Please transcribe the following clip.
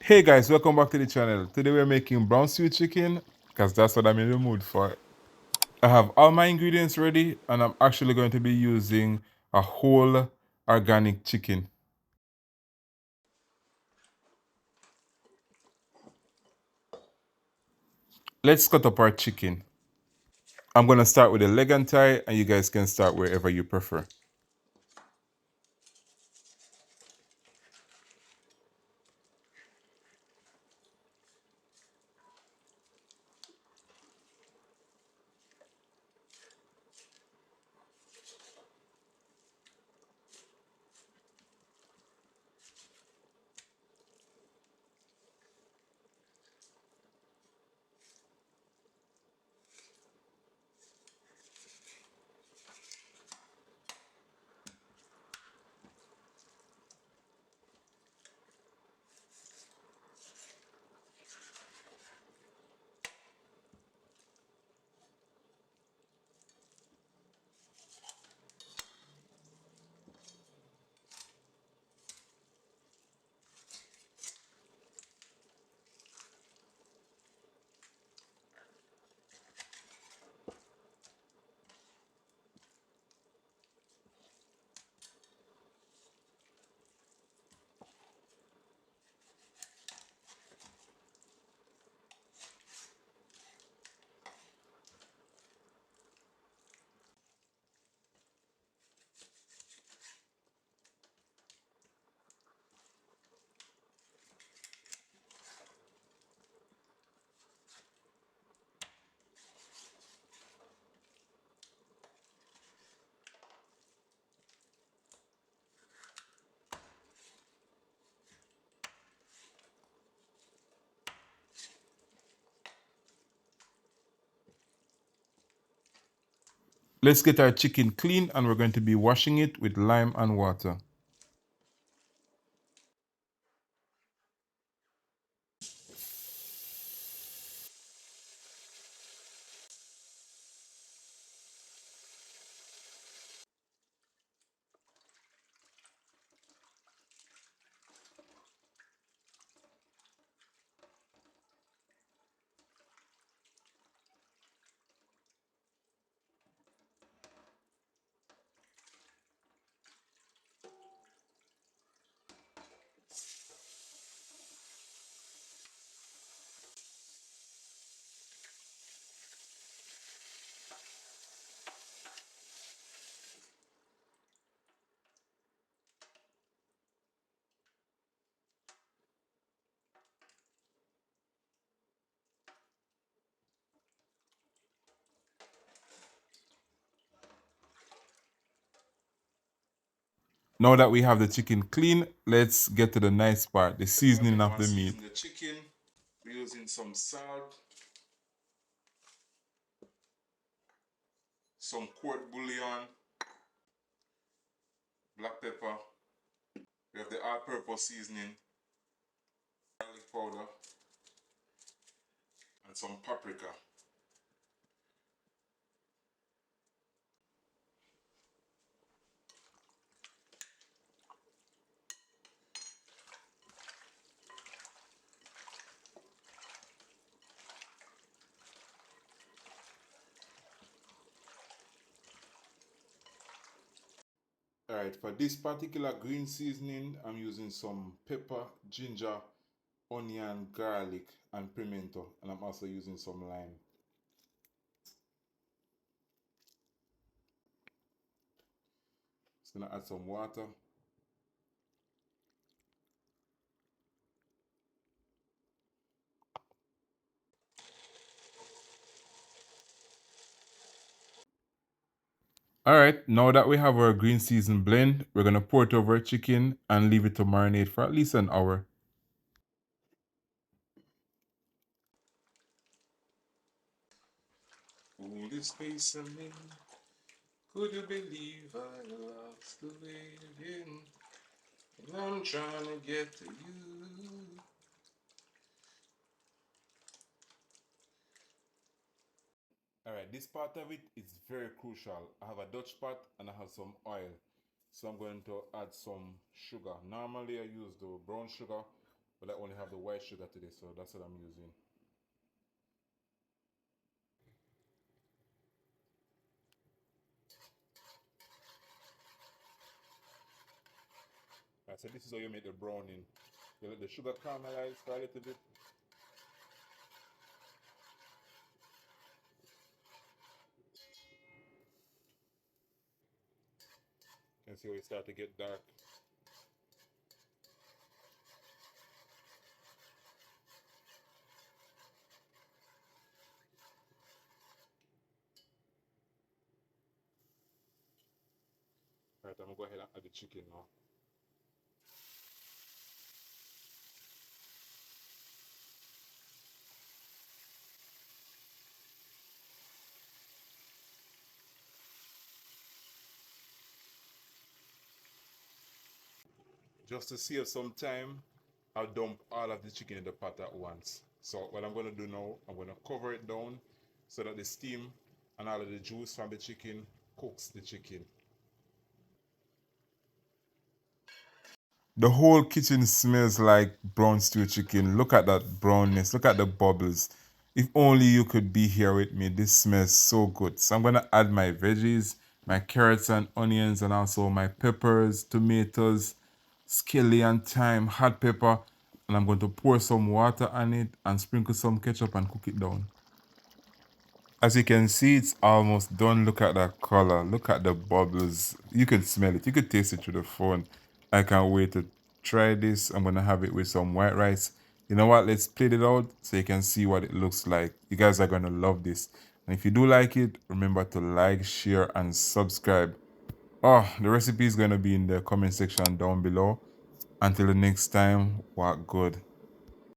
Hey guys, welcome back to the channel. Today we're making brown stew chicken because that's what I'm in the mood for. I have all my ingredients ready and I'm actually going to be using a whole organic chicken. Let's cut up our chicken. I'm going to start with the leg and thigh and you guys can start wherever you prefer. Let's get our chicken clean and we're going to be washing it with lime and water. Now that we have the chicken clean, let's get to the nice part, the seasoning of the meat. The chicken, we're using some salt, some court bouillon, black pepper, we have the all-purpose seasoning, garlic powder, and some paprika. Alright, for this particular green seasoning, I'm using some pepper, ginger, onion, garlic, and pimento, and I'm also using some lime. Just gonna add some water. Alright, now that we have our green season blend, we're gonna pour it over our chicken and leave it to marinate for at least an hour. All this space I'm in, could you believe I lost the way again? And I'm trying to get to you. Alright, this part of it is very crucial. I have a Dutch pot and I have some oil. So I'm going to add some sugar. Normally I use the brown sugar, but I only have the white sugar today, so that's what I'm using. Right, so this is how you make the browning. You let the sugar caramelize for a little bit. And see how it start to get dark. Right, I'm gonna go ahead and add the chicken now. Just to save some time, I'll dump all of the chicken in the pot at once. So what I'm gonna do now, I'm gonna cover it down so that the steam and all of the juice from the chicken cooks the chicken. The whole kitchen smells like brown stew chicken. Look at that brownness. Look at the bubbles. If only you could be here with me. This smells so good. So I'm going to add my veggies, my carrots and onions, and also my peppers, tomatoes, scallion, thyme, hot pepper. And I'm going to pour some water on it and sprinkle some ketchup and cook it down. As you can see, it's almost done. Look at that color. Look at the bubbles. You can smell it. You could taste it through the phone. I can't wait to try this. I'm going to have it with some white rice. You know what? Let's plate it out so you can see what it looks like. You guys are going to love this. And if you do like it, remember to like, share, and subscribe. Oh, the recipe is going to be in the comment section down below. Until the next time, walk good.